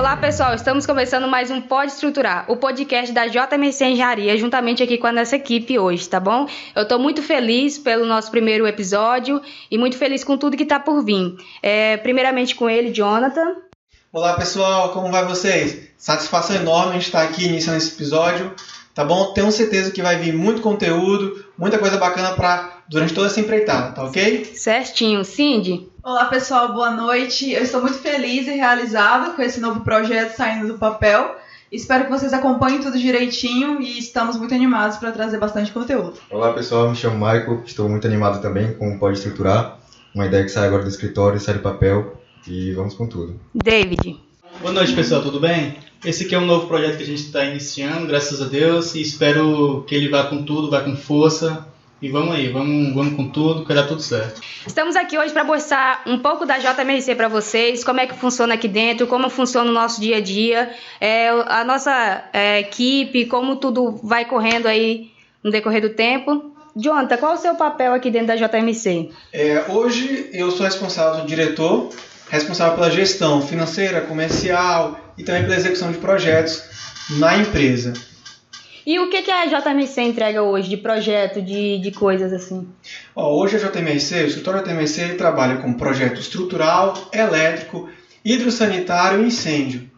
Olá pessoal, estamos começando mais um Pode Estruturar, o podcast da JMC Engenharia, juntamente aqui com a nossa equipe hoje, tá bom? Eu estou muito feliz pelo nosso primeiro episódio e muito feliz com tudo que está por vir. Primeiramente com ele, Jonathan. Olá pessoal, como vai vocês? Satisfação enorme a gente estar aqui iniciando esse episódio, tá bom? Tenho certeza que vai vir muito conteúdo, muita coisa bacana durante toda essa empreitada, tá ok? Certinho. Cindy? Olá pessoal, boa noite. Eu estou muito feliz e realizada com esse novo projeto saindo do papel. Espero que vocês acompanhem tudo direitinho e estamos muito animados para trazer bastante conteúdo. Olá pessoal, me chamo Michael, estou muito animado também com o Pode Estruturar, uma ideia que sai agora do escritório, sai do papel e vamos com tudo. David? Boa noite pessoal, tudo bem? Esse aqui é um novo projeto que a gente está iniciando, graças a Deus, e espero que ele vá com tudo, vá com força. E vamos aí, vamos com tudo, que vai dar tudo certo. Estamos aqui hoje para mostrar um pouco da JMRC para vocês, como é que funciona aqui dentro, como funciona o nosso dia a dia, a nossa equipe, como tudo vai correndo aí no decorrer do tempo. Jonathan, qual é o seu papel aqui dentro da JMC? Hoje eu sou responsável, diretor, responsável pela gestão financeira, comercial e também pela execução de projetos na empresa. E o que a JMC entrega hoje de projeto, de coisas assim? Hoje a JMRC, o escritório da JMRC, ele trabalha com projeto estrutural, elétrico, hidrossanitário e incêndio,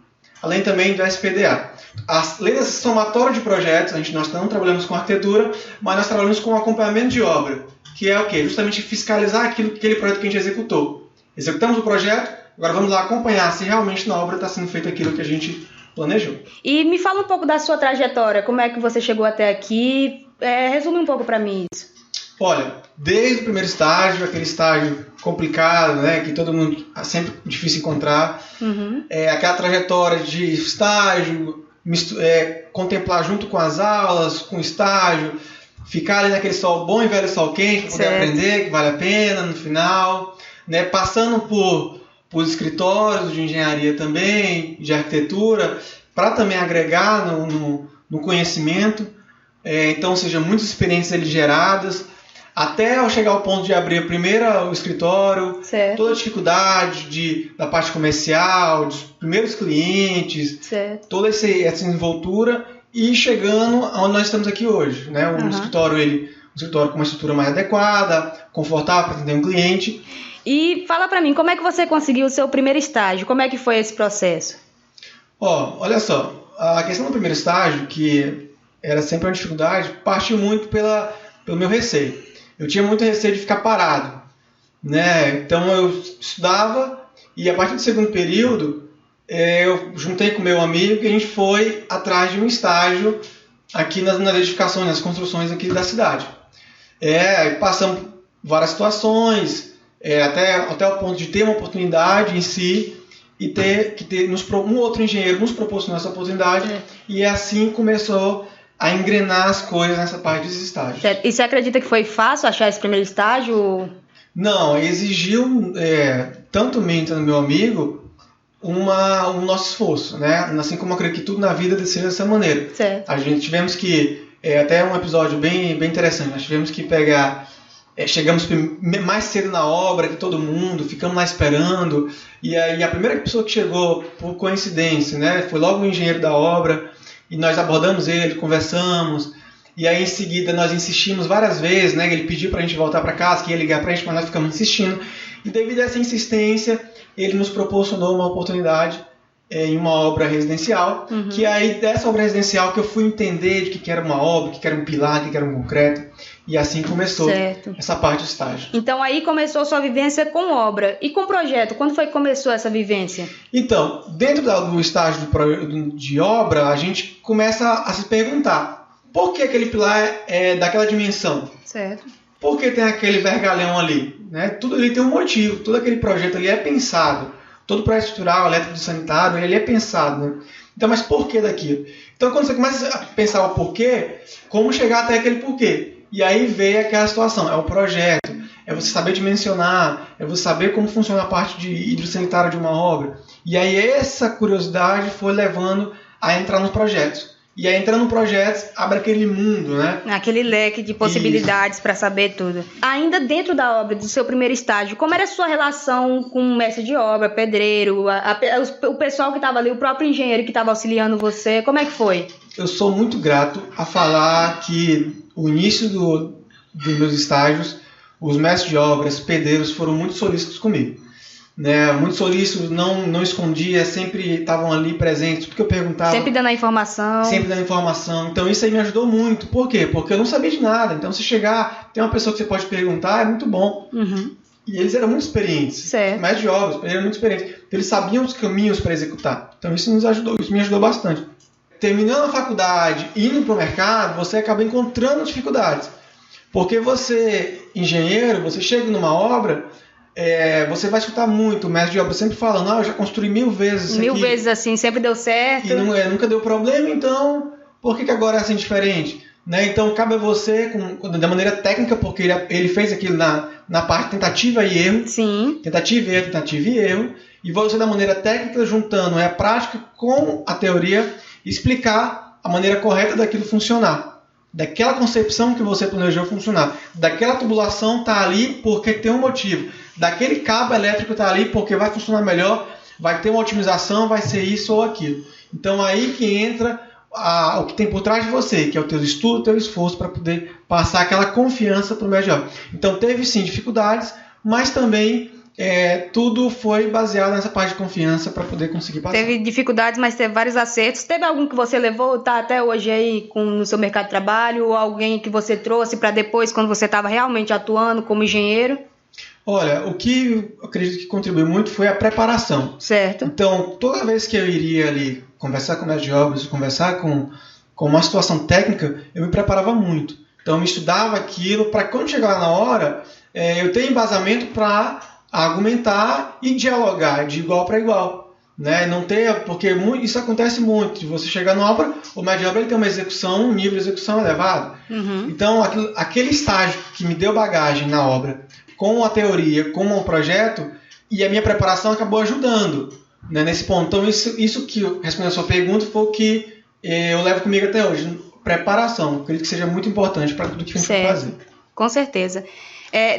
além também do SPDA. Além dessa somatória de projetos, nós não trabalhamos com arquitetura, mas nós trabalhamos com acompanhamento de obra, que é o quê? Justamente fiscalizar aquele projeto que a gente executou. Executamos o projeto, agora vamos lá acompanhar se realmente na obra está sendo feito aquilo que a gente planejou. E me fala um pouco da sua trajetória, como é que você chegou até aqui, resume um pouco para mim isso. Olha, desde o primeiro estágio, aquele estágio complicado, né, que todo mundo é sempre difícil encontrar, aquela trajetória de estágio, contemplar junto com as aulas, com o estágio, ficar ali naquele sol bom e velho sol quente, para poder aprender, que vale a pena no final, né, passando por escritórios de engenharia também, de arquitetura, para também agregar no conhecimento. Então, seja muitas experiências ali geradas, até ao chegar ao ponto de abrir o escritório, toda a dificuldade da parte comercial, dos primeiros clientes, toda essa desenvoltura e chegando onde nós estamos aqui hoje, né? Um escritório com uma estrutura mais adequada, confortável para atender um cliente. E fala pra mim, como é que você conseguiu o seu primeiro estágio? Como é que foi esse processo? Olha só, a questão do primeiro estágio, que era sempre uma dificuldade, partiu muito pelo meu receio. Eu tinha muito receio de ficar parado, né? Então eu estudava e a partir do segundo período eu juntei com meu amigo e a gente foi atrás de um estágio aqui nas edificações, nas construções aqui da cidade. Passamos várias situações, até o ponto de ter uma oportunidade em si e um outro engenheiro nos proporcionou essa oportunidade e assim começou a engrenar as coisas nessa parte dos estágios. E você acredita que foi fácil achar esse primeiro estágio? Não, exigiu tanto mim quanto do meu amigo um nosso esforço, né? Assim como eu acredito que tudo na vida seja dessa maneira. A gente tivemos que, até um episódio bem interessante, nós tivemos que chegamos mais cedo na obra que todo mundo, ficamos lá esperando, e aí a primeira pessoa que chegou, por coincidência, né, foi logo o engenheiro da obra, e nós abordamos ele, conversamos, e aí em seguida nós insistimos várias vezes, né, ele pediu pra gente voltar para casa, que ia ligar pra gente, mas nós ficamos insistindo, e devido a essa insistência, ele nos proporcionou uma oportunidade em uma obra residencial, que aí dessa obra residencial que eu fui entender de que era uma obra, que era um pilar, que era um concreto, e assim começou essa parte do estágio. Então aí começou a sua vivência com obra. E com projeto, quando foi que começou essa vivência? Então, dentro do estágio de obra, a gente começa a se perguntar por que aquele pilar é daquela dimensão? Por que tem aquele vergalhão ali? Né? Tudo ali tem um motivo, todo aquele projeto ali é pensado. Todo projeto estrutural, elétrico e sanitário, ele é pensado, né? Então, mas por que daquilo? Então, quando você começa a pensar o porquê, como chegar até aquele porquê? E aí veio aquela situação, é o projeto, é você saber dimensionar, é você saber como funciona a parte de hidrossanitário de uma obra. E aí essa curiosidade foi levando a entrar nos projetos. E aí, entrando no projeto, abre aquele mundo, né? Aquele leque de possibilidades para saber tudo. Ainda dentro da obra, do seu primeiro estágio, como era a sua relação com o mestre de obra, pedreiro, o pessoal que estava ali, o próprio engenheiro que estava auxiliando você? Como é que foi? Eu sou muito grato a falar que o início dos meus estágios, os mestres de obras, pedreiros, foram muito solícitos comigo. Né, muito solícitos, não escondia, sempre estavam ali presentes, tudo que eu perguntava. Sempre dando a informação. Sempre dando informação. Então isso aí me ajudou muito. Por quê? Porque eu não sabia de nada. Então se chegar, tem uma pessoa que você pode perguntar, é muito bom. Uhum. E eles eram muito experientes. Certo. Mais de obras, eles eram muito experientes. Então, eles sabiam os caminhos para executar. Então isso me ajudou bastante. Terminando a faculdade, indo para o mercado, você acaba encontrando dificuldades. Porque você, engenheiro, você chega numa obra... você vai escutar muito o mestre de obra sempre falando, eu já construí 1000 vezes isso 1000 aqui, vezes assim, sempre deu certo. E nunca deu problema, então por que agora é assim diferente? Né? Então cabe a você, da maneira técnica, porque ele fez aquilo na parte tentativa e erro. Sim. Tentativa e erro. E você, da maneira técnica, juntando a prática com a teoria, explicar a maneira correta daquilo funcionar. Daquela concepção que você planejou funcionar. Daquela tubulação tá ali porque tem um motivo. Daquele cabo elétrico tá ali porque vai funcionar melhor, vai ter uma otimização, vai ser isso ou aquilo. Então aí que entra o que tem por trás de você, que é o teu estudo, o teu esforço para poder passar aquela confiança para o mestre de obra. Então teve sim dificuldades, mas também tudo foi baseado nessa parte de confiança para poder conseguir passar. Teve dificuldades, mas teve vários acertos. Teve algum que você levou, tá até hoje aí no seu mercado de trabalho, ou alguém que você trouxe para depois, quando você estava realmente atuando como engenheiro? Olha, o que eu acredito que contribuiu muito foi a preparação. Certo. Então, toda vez que eu iria ali conversar com o mestre de obras, conversar com uma situação técnica, eu me preparava muito. Então, eu me estudava aquilo para quando chegar na hora, eu ter embasamento para argumentar e dialogar de igual para igual. Né? Não ter, porque isso acontece muito, de você chegar numa obra, o mestre de obra ele tem uma execução, um nível de execução elevado. Uhum. Então, aquele estágio que me deu bagagem na obra, com a teoria, com o projeto, e a minha preparação acabou ajudando, né, nesse ponto. Então, isso que, respondendo a sua pergunta, foi o que eu levo comigo até hoje. Preparação, acredito que seja muito importante para tudo que a gente vai fazer. Com certeza.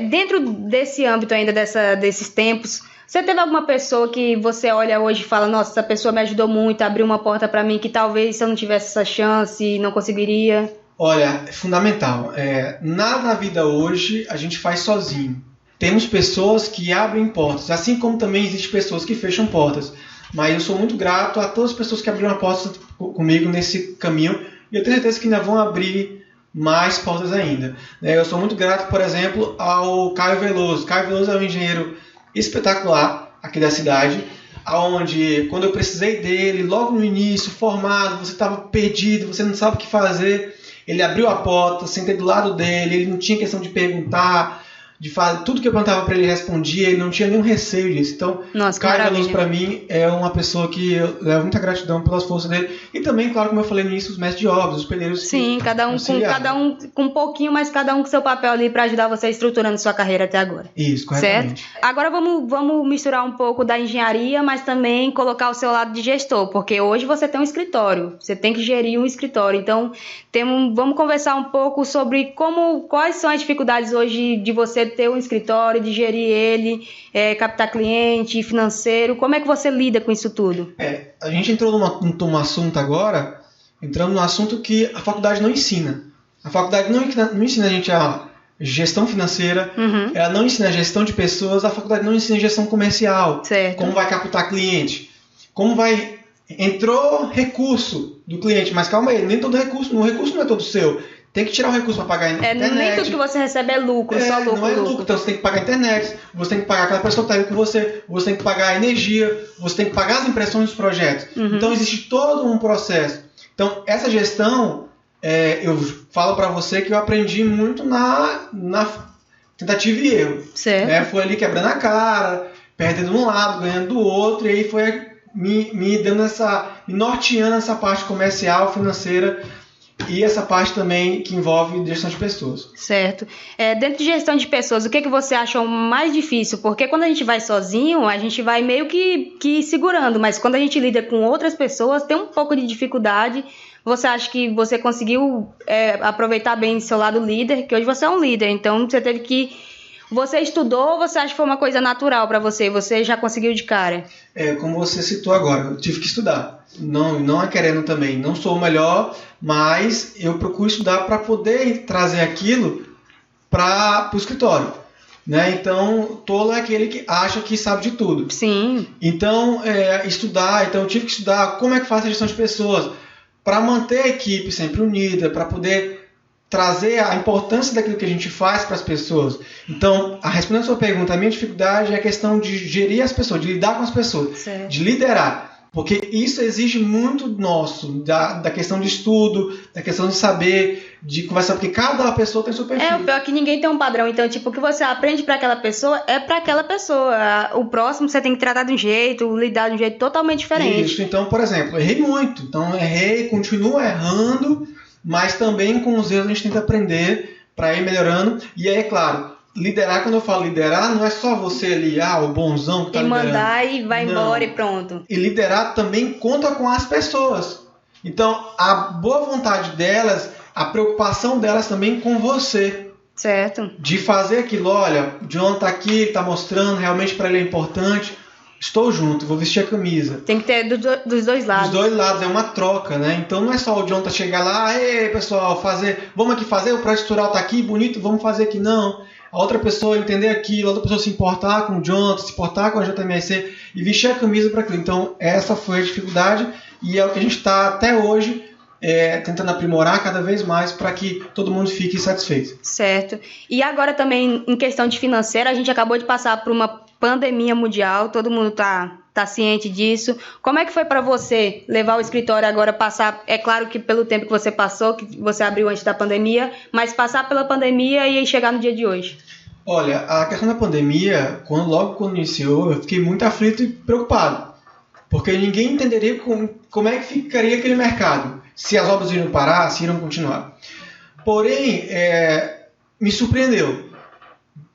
Dentro desse âmbito ainda, desses tempos, você teve alguma pessoa que você olha hoje e fala, nossa, essa pessoa me ajudou muito, abriu uma porta para mim que talvez se eu não tivesse essa chance, não conseguiria? Olha, é fundamental. Nada na vida hoje a gente faz sozinho. Temos pessoas que abrem portas, assim como também existem pessoas que fecham portas. Mas eu sou muito grato a todas as pessoas que abriram a porta comigo nesse caminho e eu tenho certeza que ainda vão abrir mais portas ainda. Eu sou muito grato, por exemplo, ao Caio Veloso. Caio Veloso é um engenheiro espetacular aqui da cidade, onde quando eu precisei dele, logo no início, formado, você estava perdido, você não sabe o que fazer, ele abriu a porta, sentei do lado dele, ele não tinha questão de perguntar, de fazer tudo que eu perguntava para ele respondia, ele não tinha nenhum receio disso. Então, o Caio Veloso para mim é uma pessoa que eu levo muita gratidão pelas forças dele. E também, claro, como eu falei no início, os mestres de obras, os pedreiros. Sim, cada um com um pouquinho, mas cada um com seu papel ali para ajudar você estruturando sua carreira até agora. Isso, corretamente. Certo? Agora vamos misturar um pouco da engenharia, mas também colocar o seu lado de gestor, porque hoje você tem um escritório, você tem que gerir um escritório. Então, vamos conversar um pouco sobre quais são as dificuldades hoje de você ter um escritório, de gerir ele, captar cliente, financeiro. Como é que você lida com isso tudo? A gente entrou num assunto agora, entrando num assunto que a faculdade não ensina. A faculdade não ensina a gente a gestão financeira, uhum. Ela não ensina a gestão de pessoas, a faculdade não ensina a gestão comercial. Certo. Como vai captar cliente, entrou recurso do cliente, mas calma aí, nem todo recurso, o recurso não é todo seu. Tem que tirar o recurso para pagar a internet. Nem tudo que você recebe é lucro, só lucro. Não é lucro. Então você tem que pagar a internet, você tem que pagar aquela pessoa que está aí com você tem que pagar a energia, você tem que pagar as impressões dos projetos. Uhum. Então existe todo um processo. Então essa gestão, eu falo para você que eu aprendi muito na tentativa e erro. Certo. Foi ali quebrando a cara, perdendo de um lado, ganhando do outro, e aí foi me dando me norteando essa parte comercial, financeira, e essa parte também que envolve gestão de pessoas. Certo. Dentro de gestão de pessoas, o que você acha mais difícil? Porque quando a gente vai sozinho, a gente vai meio que segurando, mas quando a gente lida com outras pessoas, tem um pouco de dificuldade, você acha que você conseguiu aproveitar bem seu lado líder? Que hoje você é um líder, então você teve que... Você estudou ou você acha que foi uma coisa natural para você? Você já conseguiu de cara? Como você citou agora, eu tive que estudar. Não é querendo também. Não sou o melhor, mas eu procuro estudar para poder trazer aquilo para o escritório. Né? Então, tolo é aquele que acha que sabe de tudo. Sim. Então, eu tive que estudar como é que faz a gestão de pessoas para manter a equipe sempre unida, para poder trazer a importância daquilo que a gente faz para as pessoas. Então, respondendo a sua pergunta, a minha dificuldade é a questão de gerir as pessoas, de lidar com as pessoas, certo. De liderar. Porque isso exige muito nosso, da questão de estudo, da questão de saber, de conversar, porque cada pessoa tem seu perfil. O pior é que ninguém tem um padrão. Então, tipo, o que você aprende para aquela pessoa é para aquela pessoa. O próximo você tem que tratar de um jeito, lidar de um jeito totalmente diferente. Isso, então, por exemplo, errei muito. Então, continuo errando, mas também com os erros a gente tenta aprender para ir melhorando. E aí, é claro, liderar, quando eu falo liderar, não é só você ali, o bonzão que tá liderando. E mandar e vai embora e pronto. E liderar também conta com as pessoas. Então, a boa vontade delas, a preocupação delas também com você. Certo. De fazer aquilo, olha, o John tá aqui, ele tá mostrando, realmente para ele é importante. Estou junto, vou vestir a camisa. Tem que ter dos dois lados. Dos dois lados, é uma troca, né? Então não é só o John chegar lá, ei pessoal, vamos aqui fazer, o projeto estrutural tá aqui, bonito, vamos fazer aqui, não. A outra pessoa entender aquilo, a outra pessoa se importar com o John, se importar com a JMSC e vestir a camisa para aquilo. Então essa foi a dificuldade e é o que a gente está até hoje tentando aprimorar cada vez mais para que todo mundo fique satisfeito. Certo. E agora também, em questão de financeira, a gente acabou de passar por uma pandemia mundial, todo mundo tá ciente disso. Como é que foi para você levar o escritório agora, passar, é claro que pelo tempo que você passou, que você abriu antes da pandemia, mas passar pela pandemia e chegar no dia de hoje? Olha, a questão da pandemia, logo quando iniciou, eu fiquei muito aflito e preocupado, porque ninguém entenderia como é que ficaria aquele mercado, se as obras iriam parar, se iriam continuar. Porém, me surpreendeu.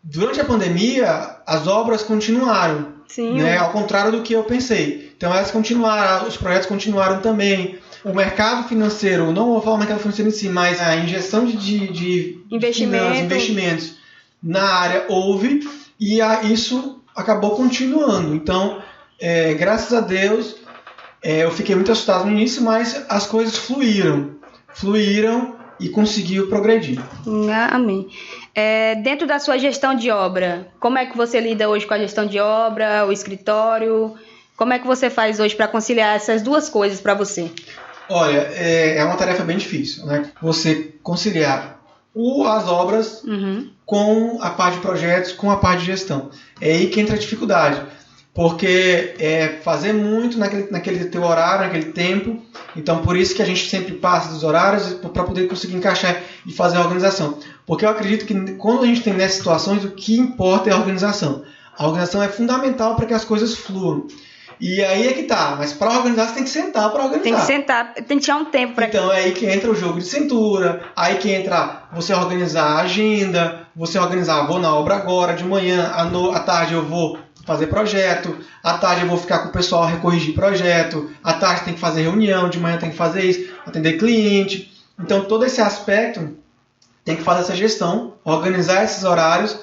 Durante a pandemia, as obras continuaram. Sim. Né? Ao contrário do que eu pensei. Então elas continuaram, os projetos continuaram também. O mercado financeiro, não vou falar o mercado financeiro em si, mas a injeção de investimentos na área houve e isso acabou continuando. Então, graças a Deus, eu fiquei muito assustado no início, mas as coisas fluíram e conseguiu progredir. Amém. Dentro da sua gestão de obra, como é que você lida hoje com a gestão de obra, o escritório? Como é que você faz hoje para conciliar essas duas coisas para você? Olha, é uma tarefa bem difícil, né? Você conciliar as obras com a parte de projetos, com a parte de gestão. É aí que entra a dificuldade. Porque fazer muito naquele teu horário, naquele tempo. Então, por isso que a gente sempre passa dos horários para poder conseguir encaixar e fazer a organização. Porque eu acredito que quando a gente tem nessas situações, o que importa é a organização. A organização é fundamental para que as coisas fluam. E aí é que tá. Mas para organizar, você tem que sentar para organizar. Tem que sentar, tem que tirar um tempo para Então, é aí que entra o jogo de cintura, aí que entra você organizar a agenda, você organizar, vou na obra agora, de manhã, à tarde eu vou fazer projeto, à tarde eu vou ficar com o pessoal a recorrigir projeto, à tarde tem que fazer reunião, de manhã tem que fazer isso, atender cliente. Então todo esse aspecto tem que fazer essa gestão, organizar esses horários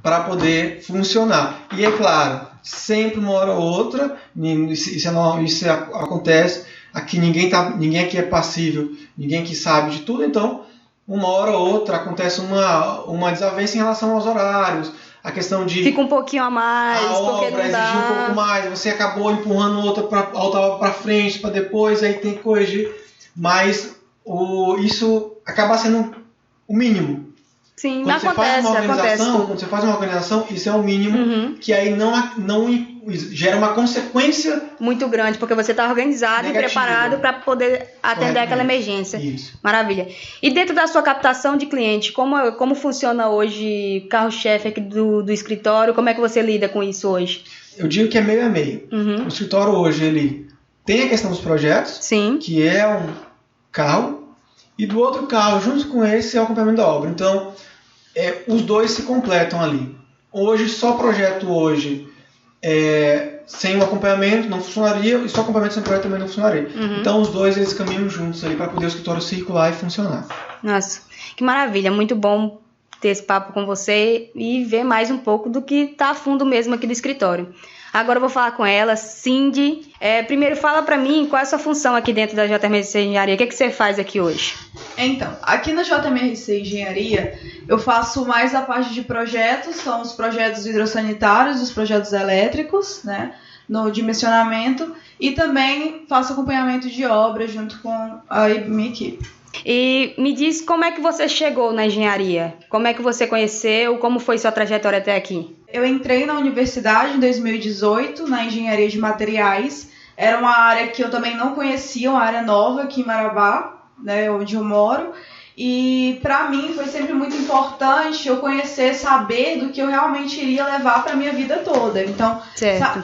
para poder funcionar. E é claro, sempre uma hora ou outra, isso acontece, aqui ninguém aqui é passível, ninguém aqui sabe de tudo, então uma hora ou outra acontece uma desavença em relação aos horários, a questão de... Fica um pouquinho a mais, a porque obra não dá. exigir um pouco mais, você acabou empurrando outra obra para frente, para depois, aí tem que corrigir. Mas isso acaba sendo o mínimo. Sim, quando acontece. Você faz uma organização, isso é o mínimo, que aí não gera uma consequência muito grande, porque você está organizado negativa, e preparado para poder atender aquela emergência. Isso. Maravilha. E dentro da sua captação de cliente, como funciona hoje o carro-chefe aqui do escritório? Como é que você lida com isso hoje? Eu digo que é meio a meio. O escritório hoje ele tem a questão dos projetos, sim, que é um carro, e do outro carro, junto com esse, é o acompanhamento da obra. Então, os dois se completam ali. Hoje, só projeto hoje sem o acompanhamento não funcionaria, e só o acompanhamento sem projeto também não funcionaria. Então os dois eles caminham juntos ali para poder o escritório circular e funcionar. Nossa, que maravilha, muito bom ter esse papo com você e ver mais um pouco do que está a fundo mesmo aqui do escritório. Agora eu vou falar com ela, Cindy. Primeiro fala para mim qual é a sua função aqui dentro da JMRC Engenharia, o que você faz aqui hoje? Então, aqui na JMRC Engenharia, eu faço mais a parte de projetos, são os projetos hidrossanitários, os projetos elétricos, né, no dimensionamento, e também faço acompanhamento de obras junto com a minha equipe. E me diz como é que você chegou na engenharia, como é que você conheceu, como foi sua trajetória até aqui? Eu entrei na universidade em 2018, na engenharia de materiais, era uma área que eu também não conhecia, uma área nova aqui em Marabá, né, onde eu moro, e para mim foi sempre muito importante eu conhecer, saber do que eu realmente iria levar para minha vida toda. Então,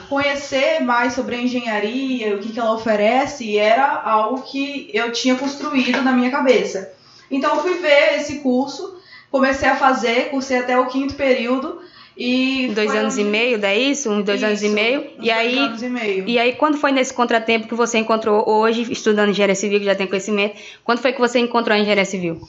conhecer mais sobre a engenharia, o que ela oferece, era algo que eu tinha construído na minha cabeça. Então, eu fui ver esse curso, comecei a fazer, cursei até o 5º período. E 2 anos e meio, é isso? 2 anos e meio. E aí, quando foi nesse contratempo que você encontrou hoje, estudando engenharia civil, que já tem conhecimento, quando foi que você encontrou a engenharia civil?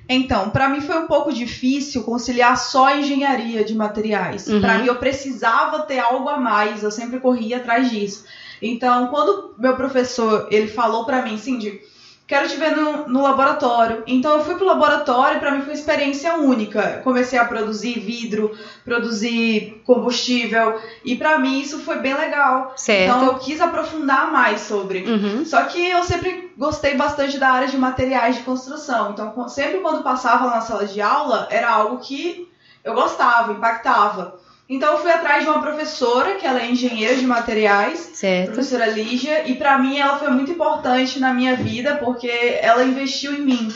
Então, para mim foi um pouco difícil conciliar só a engenharia de materiais. Para mim, eu precisava ter algo a mais, eu sempre corria atrás disso. Então, quando meu professor ele falou para mim, Cindy, quero te ver no laboratório. Então eu fui pro laboratório e para mim foi uma experiência única. Comecei a produzir vidro, produzir combustível e para mim isso foi bem legal. Certo. Então eu quis aprofundar mais sobre. Só que eu sempre gostei bastante da área de materiais de construção. Então sempre quando passava na sala de aula era algo que eu gostava, impactava. Então eu fui atrás de uma professora, que ela é engenheira de materiais, certo. Professora Lígia, e para mim ela foi muito importante na minha vida, porque ela investiu em mim,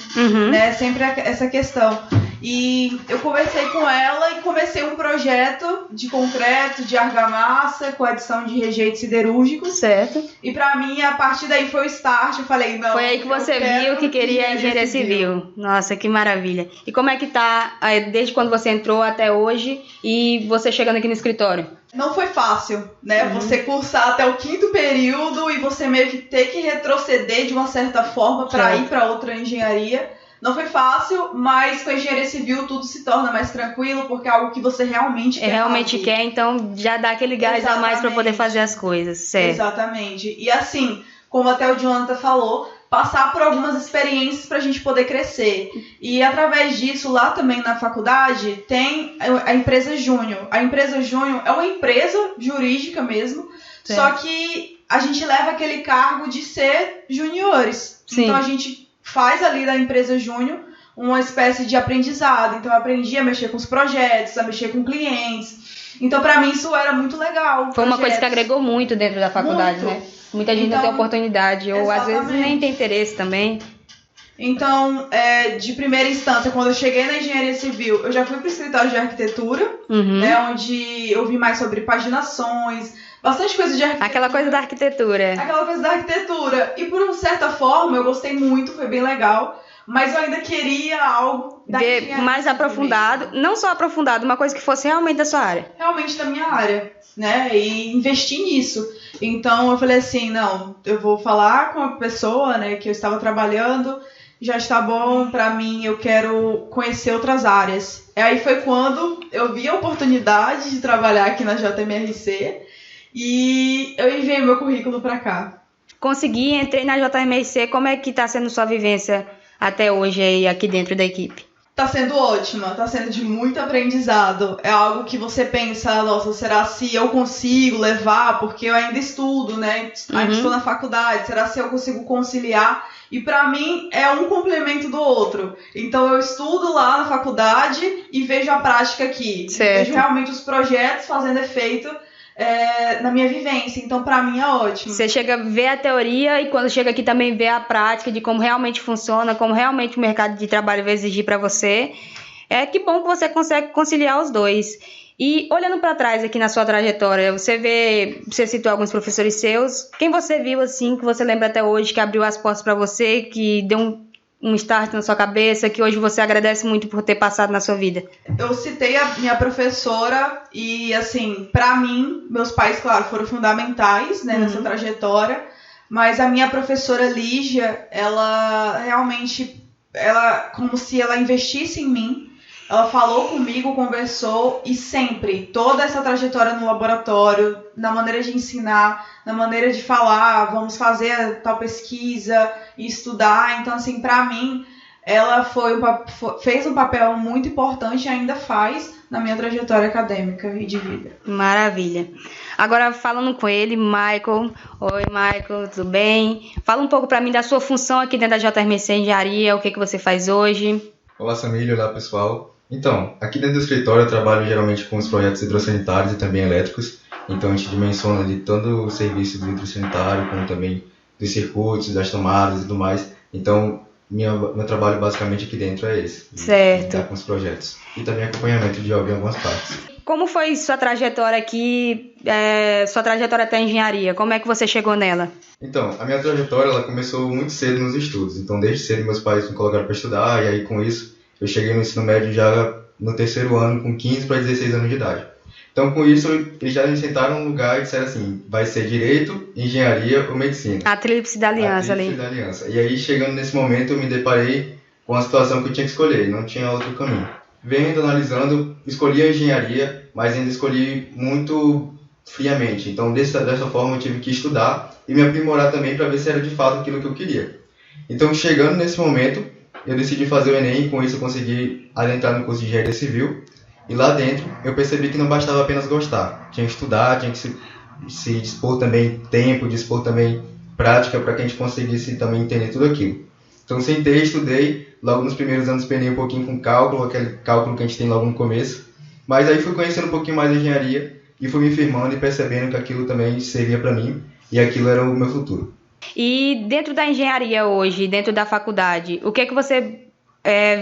né? Sempre essa questão. E eu conversei com ela e comecei um projeto de concreto, de argamassa, com adição de rejeitos siderúrgicos. Certo. E pra mim, a partir daí foi o start. Eu falei, não. Foi aí que você viu que queria engenharia civil. Nossa, que maravilha. E como é que tá desde quando você entrou até hoje e você chegando aqui no escritório? Não foi fácil, né? Você cursar até o 5º período e você meio que ter que retroceder de uma certa forma para ir para outra engenharia. Não foi fácil, mas com a engenharia civil tudo se torna mais tranquilo, porque é algo que você realmente quer. Realmente quer, então já dá aquele gás a mais para poder fazer as coisas, certo? Exatamente. E assim, como até o Jonathan falou, passar por algumas experiências para a gente poder crescer. E através disso, lá também na faculdade, tem a empresa Júnior. A empresa Júnior é uma empresa jurídica mesmo, certo. Só que a gente leva aquele cargo de ser juniores. Sim. Então a gente faz ali da empresa Júnior uma espécie de aprendizado. Então eu aprendi a mexer com os projetos, a mexer com clientes. Então para mim isso era muito legal. Foi uma coisa que agregou muito dentro da faculdade, muito. Né? Muita gente não tem oportunidade, ou às vezes nem tem interesse também. Então, de primeira instância, quando eu cheguei na engenharia civil, eu já fui para o escritório de arquitetura, né, onde eu vi mais sobre paginações, bastante coisa de arquitetura. Aquela coisa da arquitetura. Aquela coisa da arquitetura. E por uma certa forma, eu gostei muito, foi bem legal. Mas eu ainda queria algo da engenharia mais aprofundado, mesmo. Não só aprofundado, uma coisa que fosse realmente da sua área. Realmente da minha área, né? E investir nisso. Então eu falei assim, não, eu vou falar com a pessoa, né, que eu estava trabalhando, já está bom pra mim, eu quero conhecer outras áreas. E aí foi quando eu vi a oportunidade de trabalhar aqui na JMRC e eu enviei meu currículo pra cá. Consegui, entrei na JMRC, como é que tá sendo sua vivência até hoje aí aqui dentro da equipe? Tá sendo ótima, tá sendo de muito aprendizado. É algo que você pensa, nossa, será se eu consigo levar? Porque eu ainda estudo, né? Ainda estou na faculdade, será se eu consigo conciliar? E pra mim é um complemento do outro. Então eu estudo lá na faculdade e vejo a prática aqui. Certo. Vejo realmente os projetos fazendo efeito na minha vivência, então pra mim é ótimo. Você chega a ver a teoria e quando chega aqui também vê a prática de como realmente funciona, como realmente o mercado de trabalho vai exigir pra você. Que bom que você consegue conciliar os dois. E olhando pra trás aqui na sua trajetória, você citou alguns professores seus, quem você viu assim, que você lembra até hoje, que abriu as portas pra você, que deu um start na sua cabeça que hoje você agradece muito por ter passado na sua vida? Eu citei a minha professora e, assim, pra mim, meus pais, claro, foram fundamentais, né, nessa trajetória, mas a minha professora Lígia, ela realmente, como se ela investisse em mim. Ela falou comigo, conversou e sempre, toda essa trajetória no laboratório, na maneira de ensinar, na maneira de falar, vamos fazer tal pesquisa e estudar. Então, assim, pra mim, ela fez um papel muito importante e ainda faz na minha trajetória acadêmica e de vida. Maravilha. Agora, falando com ele, Michael. Oi, Michael, tudo bem? Fala um pouco pra mim da sua função aqui dentro da JMC Engenharia, o que você faz hoje. Olá, Samília. Olá, pessoal. Então, aqui dentro do escritório eu trabalho geralmente com os projetos hidrossanitários e também elétricos. Então a gente dimensiona ali tanto o serviço do hidrossanitário, como também dos circuitos, das tomadas e tudo mais. Então, meu trabalho basicamente aqui dentro é esse. Certo. Lidar com os projetos. E também acompanhamento de obra em algumas partes. Como foi sua trajetória aqui, sua trajetória até a engenharia? Como é que você chegou nela? Então, a minha trajetória ela começou muito cedo nos estudos. Então, desde cedo meus pais me colocaram para estudar e aí com isso eu cheguei no ensino médio já no terceiro ano, com 15 para 16 anos de idade. Então, com isso, eles já me sentaram num lugar e disseram assim, vai ser direito, engenharia ou medicina. A tríplice da aliança ali. A tríplice da aliança. E aí, chegando nesse momento, eu me deparei com a situação que eu tinha que escolher, não tinha outro caminho. Vendo, analisando, escolhi a engenharia, mas ainda escolhi muito friamente. Então, dessa forma, eu tive que estudar e me aprimorar também para ver se era de fato aquilo que eu queria. Então, chegando nesse momento, eu decidi fazer o Enem e com isso eu consegui adentrar no curso de Engenharia Civil. E lá dentro eu percebi que não bastava apenas gostar. Tinha que estudar, tinha que se dispor também tempo, dispor também prática para que a gente conseguisse também entender tudo aquilo. Então sentei, estudei, logo nos primeiros anos penei um pouquinho com cálculo, aquele cálculo que a gente tem logo no começo. Mas aí fui conhecendo um pouquinho mais a engenharia e fui me firmando e percebendo que aquilo também servia para mim e aquilo era o meu futuro. E dentro da engenharia hoje, dentro da faculdade, o que é que você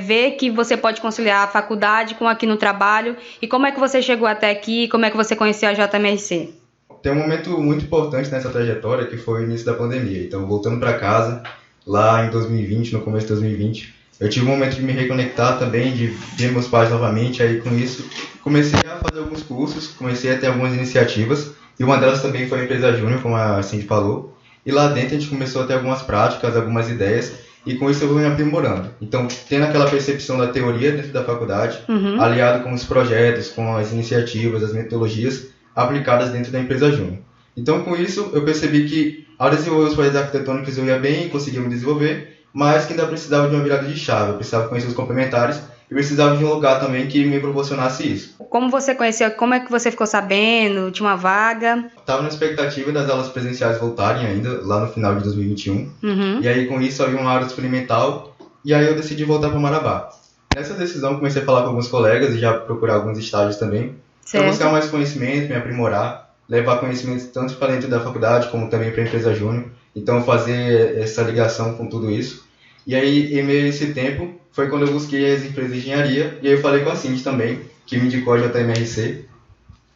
vê que você pode conciliar a faculdade com aqui no trabalho? E como é que você chegou até aqui? Como é que você conheceu a JMRC? Tem um momento muito importante nessa trajetória que foi o início da pandemia. Então, voltando para casa, lá em 2020, no começo de 2020, eu tive um momento de me reconectar também, de ver meus pais novamente. Aí, com isso, comecei a fazer alguns cursos, comecei a ter algumas iniciativas. E uma delas também foi a empresa Júnior, como a Cindy falou. E lá dentro a gente começou a ter algumas práticas, algumas ideias, e com isso eu vou me aprimorando. Então, tendo aquela percepção da teoria dentro da faculdade, aliado com os projetos, com as iniciativas, as metodologias aplicadas dentro da empresa Júnior. Então, com isso, eu percebi que ao desenvolver os projetos arquitetônicos eu ia bem, conseguia me desenvolver, mas que ainda precisava de uma virada de chave, eu precisava conhecer os complementares, e precisava de um lugar também que me proporcionasse isso. Como você conheceu, como é que você ficou sabendo? Tinha uma vaga? Estava na expectativa das aulas presenciais voltarem ainda, lá no final de 2021. E aí com isso havia uma área experimental, e aí eu decidi voltar para Marabá. Nessa decisão comecei a falar com alguns colegas e já procurar alguns estágios também, para buscar mais conhecimento, me aprimorar, levar conhecimento tanto para dentro da faculdade como também para a empresa Júnior. Então fazer essa ligação com tudo isso. E aí, em meio a esse tempo, foi quando eu busquei as empresas de engenharia, e aí eu falei com a Cindy também, que me indicou a JMRC.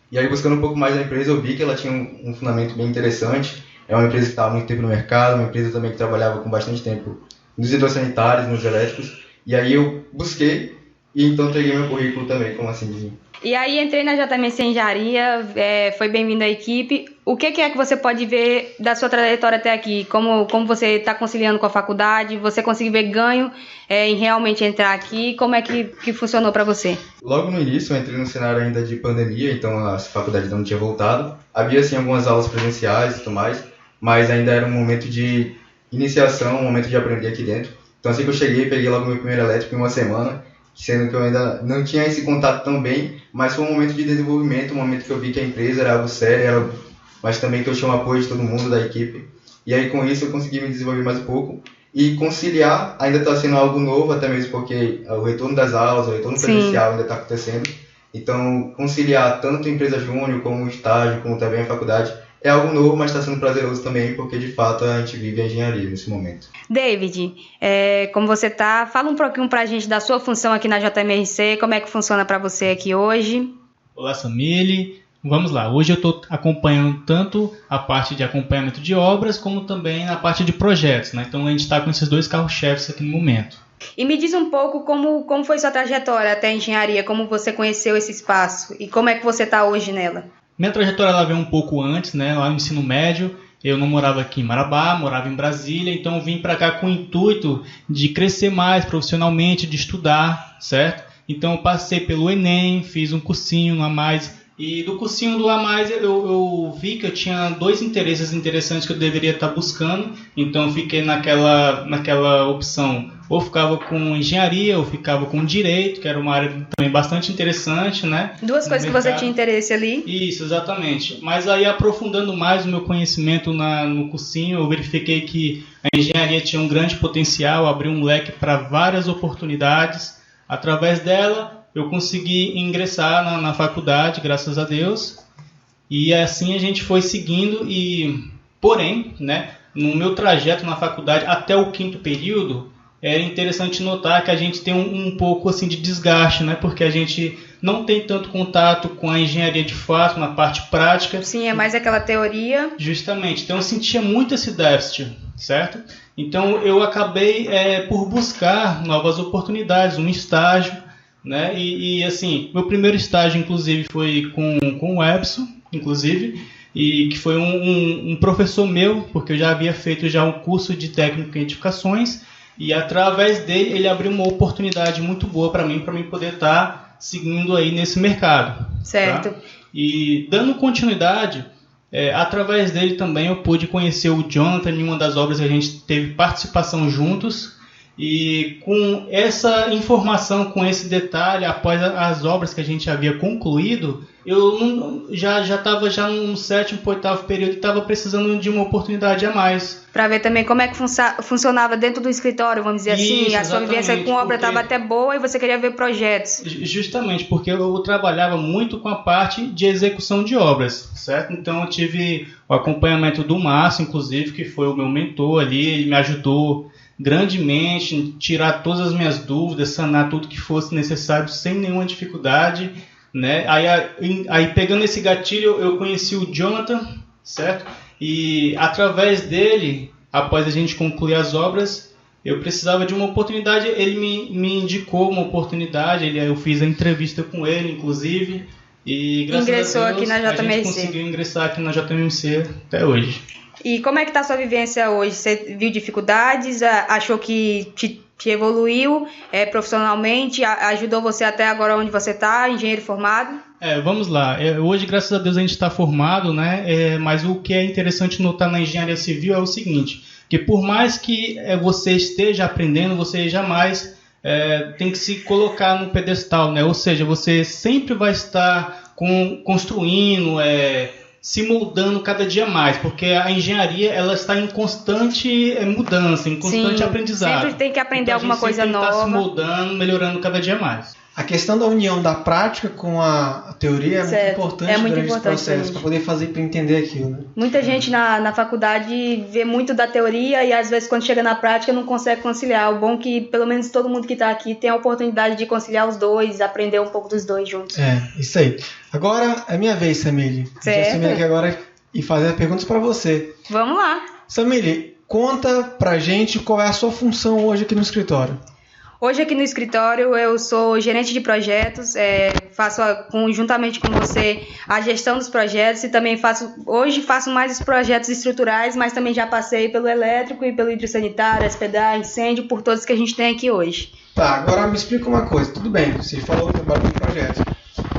E aí, buscando um pouco mais da empresa, eu vi que ela tinha um fundamento bem interessante. É uma empresa que estava há muito tempo no mercado, uma empresa também que trabalhava com bastante tempo nos hidrossanitários, nos elétricos. E aí eu busquei, e então entreguei meu currículo também, como a Cindy. E aí entrei na JMC Engenharia, foi bem-vindo à equipe. O que é que você pode ver da sua trajetória até aqui? Como você está conciliando com a faculdade? Você conseguiu ver ganho em realmente entrar aqui? Como é que funcionou para você? Logo no início eu entrei no cenário ainda de pandemia, então a faculdade ainda não tinha voltado. Havia sim algumas aulas presenciais e tudo mais, mas ainda era um momento de iniciação, um momento de aprender aqui dentro. Então assim que eu cheguei, peguei logo meu primeiro elétrico em uma semana, sendo que eu ainda não tinha esse contato tão bem, mas foi um momento de desenvolvimento, um momento que eu vi que a empresa era algo sério, mas também que eu tinha o apoio de todo mundo da equipe. E aí com isso eu consegui me desenvolver mais um pouco. E conciliar ainda está sendo algo novo, até mesmo porque o retorno das aulas, o retorno presencial ainda está acontecendo. Então conciliar tanto a empresa Júnior, como o estágio, como também a faculdade, é algo novo, mas está sendo prazeroso também, porque de fato a gente vive a engenharia nesse momento. David, como você está? Fala um pouquinho para a gente da sua função aqui na JMRC, como é que funciona para você aqui hoje? Olá, Samile. Vamos lá, hoje eu estou acompanhando tanto a parte de acompanhamento de obras, como também a parte de projetos, né? Então a gente está com esses 2 carros-chefes aqui no momento. E me diz um pouco como foi sua trajetória até a engenharia, como você conheceu esse espaço e como é que você está hoje nela? Minha trajetória ela veio um pouco antes, né? Lá no ensino médio, eu não morava aqui em Marabá, morava em Brasília, então eu vim para cá com o intuito de crescer mais profissionalmente, de estudar, certo? Então eu passei pelo Enem, fiz um cursinho a mais. E do cursinho do A+, eu vi que eu tinha 2 interesses interessantes que eu deveria estar buscando. Então eu fiquei naquela opção. Ou ficava com engenharia, ou ficava com direito, que era uma área também bastante interessante, né? 2 coisas que você tinha interesse ali. Isso, exatamente. Mas aí, aprofundando mais o meu conhecimento no cursinho, eu verifiquei que a engenharia tinha um grande potencial, abriu um leque para várias oportunidades. Através dela, eu consegui ingressar na faculdade, graças a Deus, e assim a gente foi seguindo. Porém, né, no meu trajeto na faculdade até o 5º período, é interessante notar que a gente tem um pouco assim de desgaste, né, porque a gente não tem tanto contato com a engenharia de fato, na parte prática. Sim, é mais aquela teoria. Justamente, então eu sentia muito esse déficit, certo? Então eu acabei por buscar novas oportunidades, um estágio, né? E assim, meu primeiro estágio, inclusive, foi com o Epson, inclusive, e que foi um professor meu, porque eu já havia feito já um curso de técnico em edificações, e através dele ele abriu uma oportunidade muito boa para mim poder estar seguindo aí nesse mercado. Certo. Tá? E dando continuidade, através dele também eu pude conhecer o Jonathan em uma das obras que a gente teve participação juntos. E com essa informação, com esse detalhe, após as obras que a gente havia concluído, eu já estava no 7º, 8º período e estava precisando de uma oportunidade a mais. Para ver também como é que funcionava dentro do escritório, vamos dizer assim. A sua vivência com obra estava até boa e você queria ver projetos. Justamente, porque eu trabalhava muito com a parte de execução de obras, certo? Então eu tive o acompanhamento do Márcio, inclusive, que foi o meu mentor ali, ele me ajudou grandemente, tirar todas as minhas dúvidas, sanar tudo que fosse necessário sem nenhuma dificuldade, né? Aí pegando esse gatilho, eu conheci o Jonathan, certo? E através dele, após a gente concluir as obras, eu precisava de uma oportunidade, ele me indicou uma oportunidade, eu fiz a entrevista com ele, inclusive, e graças Ingressou a Deus, aqui na JMRC. a gente conseguiu ingressar aqui na JMRC até hoje. E como é que está a sua vivência hoje? Você viu dificuldades? Achou que te evoluiu profissionalmente? Ajudou você até agora onde você está, engenheiro formado? Vamos lá. Hoje, graças a Deus, a gente está formado, né? Mas o que é interessante notar na engenharia civil é o seguinte, que por mais que você esteja aprendendo, você jamais tem que se colocar no pedestal, né? Ou seja, você sempre vai estar construindo, se moldando cada dia mais, porque a engenharia ela está em constante mudança, em constante aprendizado. Sempre tem que aprender alguma coisa nova. Está se moldando, melhorando cada dia mais. A questão da união da prática com a teoria é muito importante durante esse processo, para poder fazer, para entender aquilo. Né? Muita gente na faculdade vê muito da teoria e às vezes quando chega na prática não consegue conciliar. O bom é que pelo menos todo mundo que está aqui tem a oportunidade de conciliar os dois, aprender um pouco dos dois juntos. Isso aí. Agora é minha vez, Samile. Certo. Vou assumir aqui agora e fazer as perguntas para você. Vamos lá. Samile, conta pra gente qual é a sua função hoje aqui no escritório. Hoje aqui no escritório eu sou gerente de projetos, faço conjuntamente com você a gestão dos projetos e também hoje faço mais os projetos estruturais, mas também já passei pelo elétrico e pelo hidrossanitário, hospedar, incêndio, por todos que a gente tem aqui hoje. Tá, agora me explica uma coisa, tudo bem, você falou que trabalha com projetos,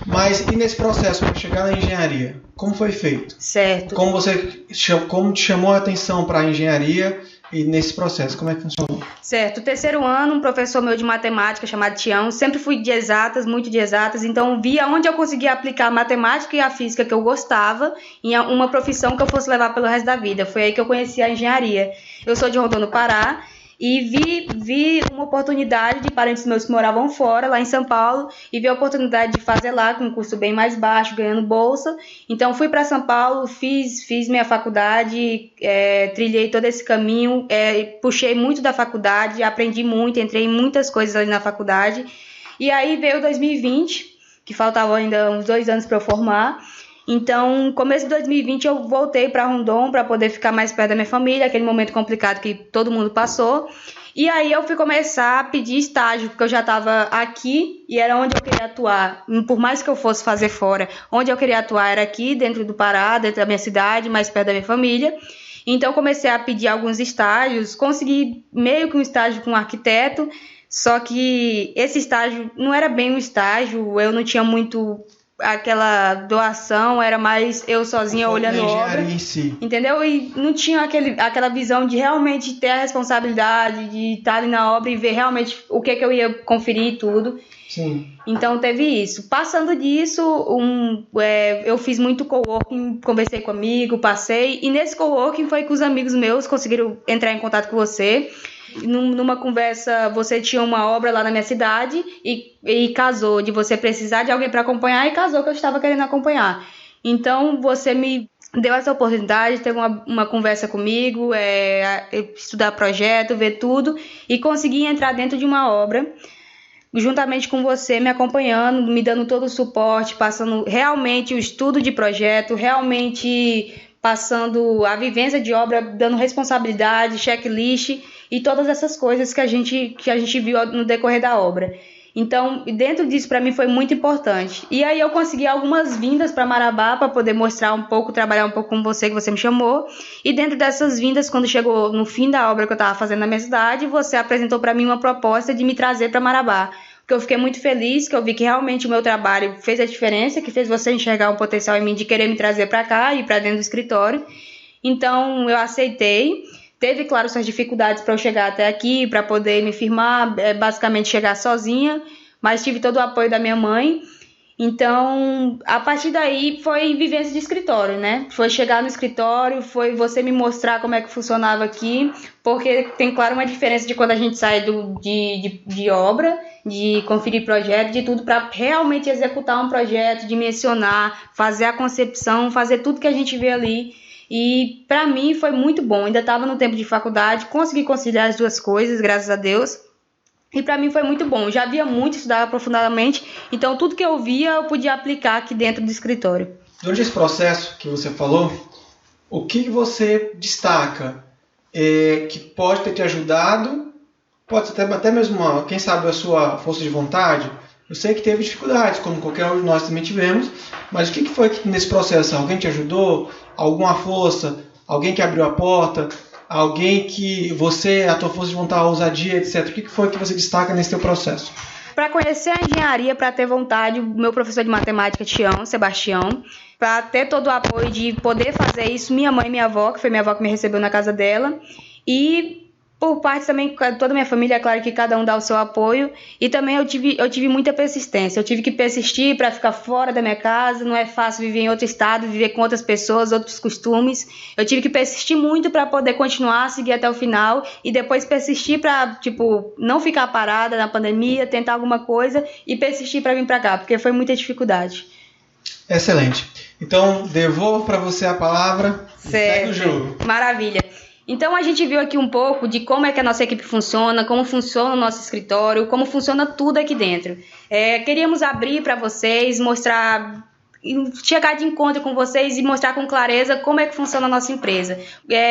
mas e nesse processo para chegar na engenharia, como foi feito? Certo. Como te chamou a atenção para a engenharia? E nesse processo, como é que funcionou? Certo, o 3º ano, um professor meu de matemática chamado Tião, sempre fui de exatas, muito de exatas, então via onde eu conseguia aplicar a matemática e a física que eu gostava em uma profissão que eu fosse levar pelo resto da vida. Foi aí que eu conheci a engenharia. Eu sou de Rondônia, Pará, e vi uma oportunidade de parentes meus que moravam fora, lá em São Paulo, e vi a oportunidade de fazer lá com um custo bem mais baixo, ganhando bolsa. Então fui para São Paulo, fiz minha faculdade, trilhei todo esse caminho, puxei muito da faculdade, aprendi muito, entrei em muitas coisas ali na faculdade. E aí veio 2020, que faltava ainda uns 2 anos para eu formar, Então, no começo de 2020, eu voltei para Rondon para poder ficar mais perto da minha família, aquele momento complicado que todo mundo passou. E aí eu fui começar a pedir estágio, porque eu já estava aqui e era onde eu queria atuar. Por mais que eu fosse fazer fora, onde eu queria atuar era aqui, dentro do Pará, dentro da minha cidade, mais perto da minha família. Então, eu comecei a pedir alguns estágios, consegui meio que um estágio com um arquiteto, só que esse estágio não era bem um estágio, eu não tinha muito aquela doação, era mais eu sozinha olhando a obra, em si. Entendeu? E não tinha aquela visão de realmente ter a responsabilidade de estar ali na obra e ver realmente o que eu ia conferir e tudo. Sim. Então teve isso. Passando disso, eu fiz muito coworking, conversei com amigo, passei, e nesse coworking foi que os amigos meus conseguiram entrar em contato com você. Numa conversa, você tinha uma obra lá na minha cidade e casou de você precisar de alguém para acompanhar, e casou que eu estava querendo acompanhar. Então você me deu essa oportunidade, teve uma conversa comigo, estudar projeto, ver tudo, e consegui entrar dentro de uma obra juntamente com você, me acompanhando, me dando todo o suporte, passando realmente o estudo de projeto, realmente passando a vivência de obra, dando responsabilidade, checklist e todas essas coisas que a gente viu no decorrer da obra. Então, dentro disso, para mim, foi muito importante. E aí eu consegui algumas vindas para Marabá para poder mostrar um pouco, trabalhar um pouco com você, que você me chamou. E dentro dessas vindas, quando chegou no fim da obra que eu estava fazendo na minha cidade, você apresentou para mim uma proposta de me trazer para Marabá. Porque eu fiquei muito feliz, que eu vi que realmente o meu trabalho fez a diferença, que fez você enxergar um potencial em mim de querer me trazer para cá e para dentro do escritório. Então, eu aceitei. Teve, claro, suas dificuldades para eu chegar até aqui, para poder me firmar, basicamente chegar sozinha, mas tive todo o apoio da minha mãe. Então, a partir daí foi vivência de escritório, né? Foi chegar no escritório, foi você me mostrar como é que funcionava aqui, porque tem, claro, uma diferença de quando a gente sai de obra, de conferir projeto, de tudo, para realmente executar um projeto, dimensionar, fazer a concepção, fazer tudo que a gente vê ali. E para mim foi muito bom, ainda estava no tempo de faculdade, consegui conciliar as duas coisas, graças a Deus. E para mim foi muito bom, eu já via muito, estudava aprofundadamente, então tudo que eu via eu podia aplicar aqui dentro do escritório. Durante esse processo que você falou, o que você destaca que pode ter te ajudado, pode ser até mesmo, quem sabe, a sua força de vontade? Eu sei que teve dificuldades, como qualquer um de nós também tivemos, mas o que foi que nesse processo? Alguém te ajudou? Alguma força? Alguém que abriu a porta? Alguém que a tua força de vontade, a ousadia, etc. O que foi que você destaca nesse teu processo? Para conhecer a engenharia, para ter vontade, o meu professor de matemática, Sebastião, para ter todo o apoio de poder fazer isso, minha mãe e minha avó, que foi minha avó que me recebeu na casa dela, e por parte também, toda a minha família, é claro que cada um dá o seu apoio, e também eu tive muita persistência, eu tive que persistir para ficar fora da minha casa, não é fácil viver em outro estado, viver com outras pessoas, outros costumes, eu tive que persistir muito para poder continuar, seguir até o final, e depois persistir para, não ficar parada na pandemia, tentar alguma coisa, e persistir para vir para cá, porque foi muita dificuldade. Excelente. Então, devolvo para você a palavra, certo. Segue o jogo. Maravilha. Então a gente viu aqui um pouco de como é que a nossa equipe funciona, como funciona o nosso escritório, como funciona tudo aqui dentro. Queríamos abrir para vocês, mostrar, chegar de encontro com vocês e mostrar com clareza como é que funciona a nossa empresa.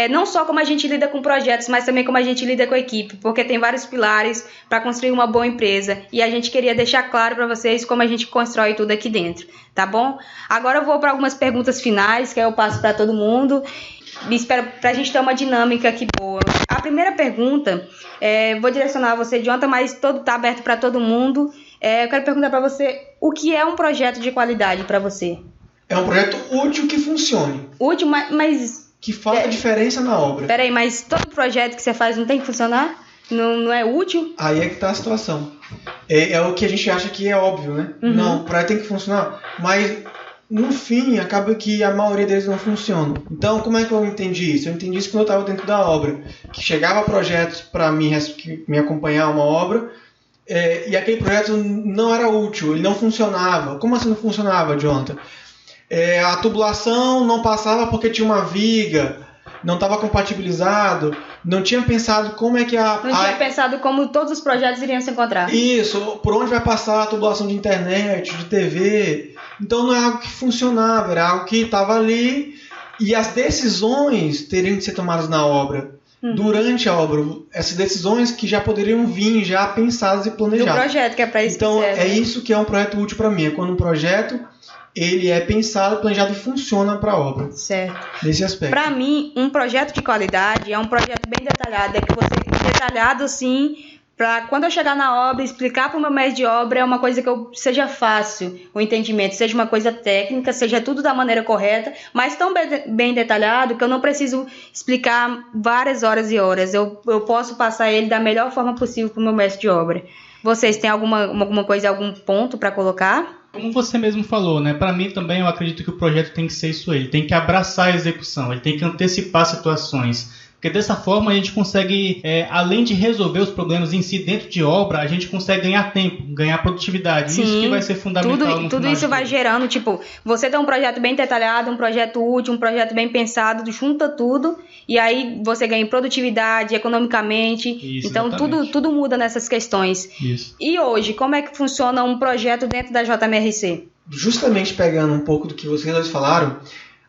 Não só como a gente lida com projetos, mas também como a gente lida com a equipe, porque tem vários pilares para construir uma boa empresa. E a gente queria deixar claro para vocês como a gente constrói tudo aqui dentro, tá bom? Agora eu vou para algumas perguntas finais, que eu passo para todo mundo. Espero para a gente ter uma dinâmica aqui boa. A primeira pergunta, vou direcionar a você, Jonathan, mas está aberto para todo mundo. Eu quero perguntar para você, o que é um projeto de qualidade para você? É um projeto útil que funcione. Útil, mas que faça diferença na obra. Peraí, mas todo projeto que você faz não tem que funcionar? Não é útil? Aí é que está a situação. É o que a gente acha que é óbvio, né? Uhum. Não, o projeto tem que funcionar, mas no fim, acaba que a maioria deles não funcionam. Então, como é que eu entendi isso? Eu entendi isso quando eu estava dentro da obra. Que chegava projetos para me acompanhar uma obra, e aquele projeto não era útil, ele não funcionava. Como assim não funcionava, Jonathan? A tubulação não passava porque tinha uma viga. não estava compatibilizado, não tinha pensado como é que tinha pensado como todos os projetos iriam se encontrar. Isso, por onde vai passar a tubulação de internet, de TV. Então não é algo que funcionava, era algo que estava ali e as decisões teriam que ser tomadas na obra. Durante a obra, essas decisões que já poderiam vir já pensadas e planejadas. Do projeto, que é para isso então, que serve. é isso que é um projeto útil para mim. É quando um projeto ele é pensado, planejado e funciona para a obra. Certo. Nesse aspecto. Para mim, um projeto de qualidade é um projeto bem detalhado. É que você detalhado assim, para quando eu chegar na obra, explicar para o meu mestre de obra é uma coisa que seja fácil o entendimento, seja uma coisa técnica, seja tudo da maneira correta, mas tão bem detalhado que eu não preciso explicar várias horas e horas. Eu posso passar ele da melhor forma possível para o meu mestre de obra. Vocês têm alguma coisa, algum ponto para colocar? Como você mesmo falou, né? Para mim também eu acredito que o projeto tem que ser isso aí. Ele tem que abraçar a execução, ele tem que antecipar situações. Porque dessa forma a gente consegue, além de resolver os problemas em si dentro de obra, a gente consegue ganhar tempo, ganhar produtividade. Sim, isso que vai ser fundamental no tudo isso vai gerando, tipo, você tem um projeto bem detalhado, um projeto útil, um projeto bem pensado, junta tudo e aí você ganha produtividade, economicamente. Isso, então tudo muda nessas questões. Isso. E hoje, como é que funciona um projeto dentro da JMRC? Justamente pegando um pouco do que vocês dois falaram,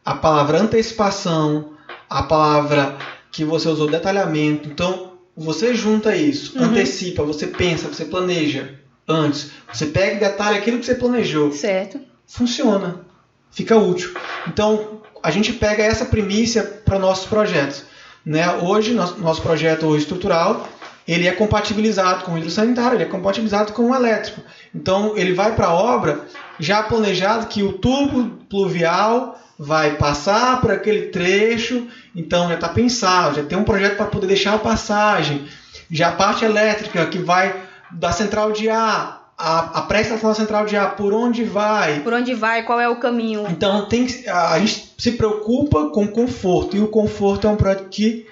a palavra antecipação, a palavra que você usou detalhamento, então você junta isso, antecipa, você pensa, você planeja antes, você pega e detalha aquilo que você planejou. Certo. Funciona, fica útil. Então a gente pega essa primícia para nossos projetos. Né? Hoje, nosso projeto estrutural, ele é compatibilizado com o hidrossanitário, ele é compatibilizado com o elétrico. Então ele vai para a obra já planejado que o tubo pluvial vai passar por aquele trecho, então já está pensado, já tem um projeto para poder deixar a passagem. Já a parte elétrica que vai da central de ar, a pré-estação da central de ar, por onde vai? Por onde vai, qual é o caminho? Então a gente se preocupa com o conforto, e o conforto é um projeto que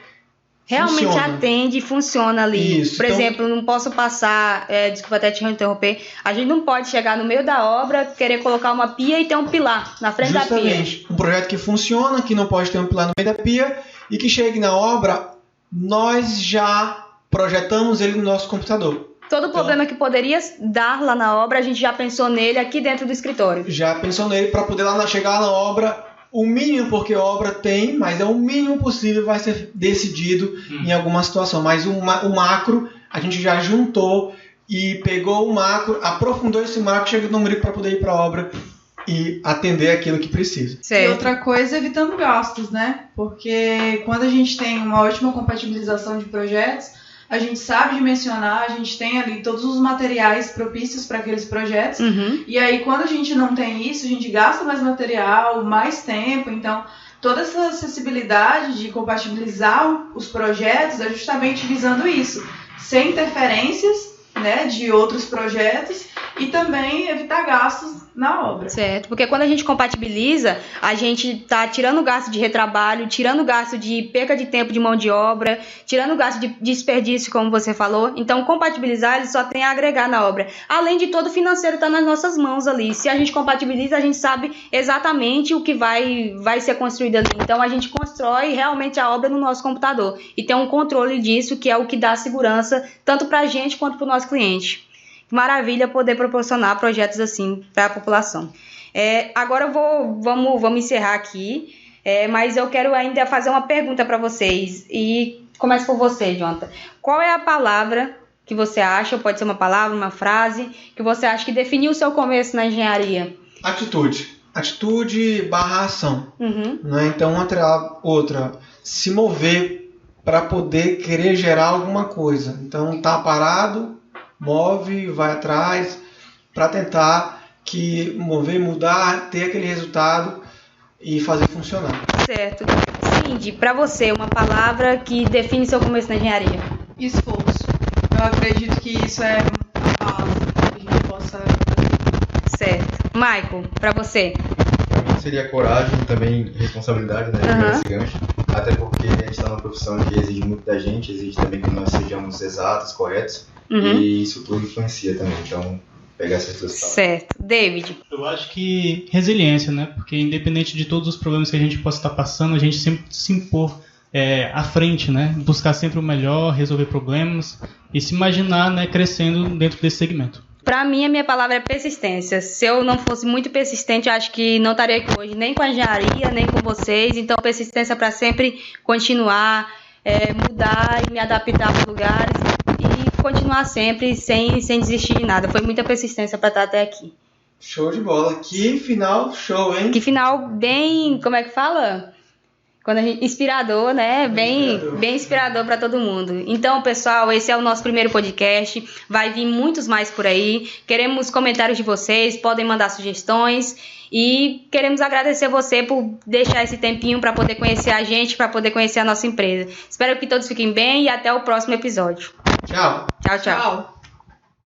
realmente funciona. Atende e funciona ali. Isso, por exemplo, não posso passar, desculpa até te interromper, a gente não pode chegar no meio da obra, querer colocar uma pia e ter um pilar na frente da pia. Justamente, um projeto que funciona, que não pode ter um pilar no meio da pia, e que chegue na obra, nós já projetamos ele no nosso computador. Todo problema que poderia dar lá na obra, a gente já pensou nele aqui dentro do escritório. Já pensou nele para poder chegar na obra, o mínimo, porque a obra tem, mas é o mínimo possível, vai ser decidido em alguma situação. Mas o macro, a gente já juntou e pegou o macro, aprofundou esse macro, chega no número para poder ir para a obra e atender aquilo que precisa. Certo. E outra coisa, evitando gastos, né? Porque quando a gente tem uma ótima compatibilização de projetos, a gente sabe dimensionar, a gente tem ali todos os materiais propícios para aqueles projetos. E aí, quando a gente não tem isso, a gente gasta mais material, mais tempo. Então, toda essa acessibilidade de compatibilizar os projetos é justamente visando isso. Sem interferências, né, de outros projetos e também evitar gastos na obra. Certo, porque quando a gente compatibiliza, a gente está tirando o gasto de retrabalho, tirando o gasto de perca de tempo de mão de obra, tirando o gasto de desperdício, como você falou. Então, compatibilizar, ele só tem a agregar na obra. Além de todo o financeiro estar nas nossas mãos ali. Se a gente compatibiliza, a gente sabe exatamente o que vai ser construído ali. Então, a gente constrói realmente a obra no nosso computador. E tem um controle disso, que é o que dá segurança, tanto para a gente quanto para o nosso cliente. Maravilha poder proporcionar projetos assim para a população. Agora vamos encerrar aqui, mas eu quero ainda fazer uma pergunta para vocês. E começo por você, Jonathan. Qual é a palavra que você acha, ou pode ser uma palavra, uma frase, que você acha que definiu o seu começo na engenharia? Atitude. Atitude/ação. Né? Então, outra, se mover para poder querer gerar alguma coisa. Então, tá parado, move, vai atrás para tentar mover, mudar, ter aquele resultado e fazer funcionar. Certo. Cindy, para você, uma palavra que define seu começo na engenharia? Esforço. Eu acredito que isso é a base que a gente possa fazer. Certo. Michael, para você? Para mim seria coragem e também responsabilidade, né? Esse gancho. Até porque a gente está numa profissão que exige muito da gente, exige também que nós sejamos exatos, corretos. E isso tudo influencia também, então pegar essas duas palavras. Certo. David? Eu acho que resiliência, né? Porque independente de todos os problemas que a gente possa estar passando, a gente sempre se impor à frente, né? Buscar sempre o melhor, resolver problemas e se imaginar, né, crescendo dentro desse segmento. Para mim, a minha palavra é persistência. Se eu não fosse muito persistente, eu acho que não estaria aqui hoje, nem com a engenharia, nem com vocês. Então, persistência para sempre continuar, mudar e me adaptar aos lugares e continuar sempre sem desistir de nada. Foi muita persistência para estar até aqui. Show de bola. Que final show, hein? Que final bem, como é que fala? Quando a gente, inspirador, né? Bem inspirador para todo mundo. Então, pessoal, esse é o nosso primeiro podcast. Vai vir muitos mais por aí. Queremos comentários de vocês, podem mandar sugestões. E queremos agradecer você por deixar esse tempinho para poder conhecer a gente, para poder conhecer a nossa empresa. Espero que todos fiquem bem e até o próximo episódio. Tchau. Tchau, tchau. Tchau.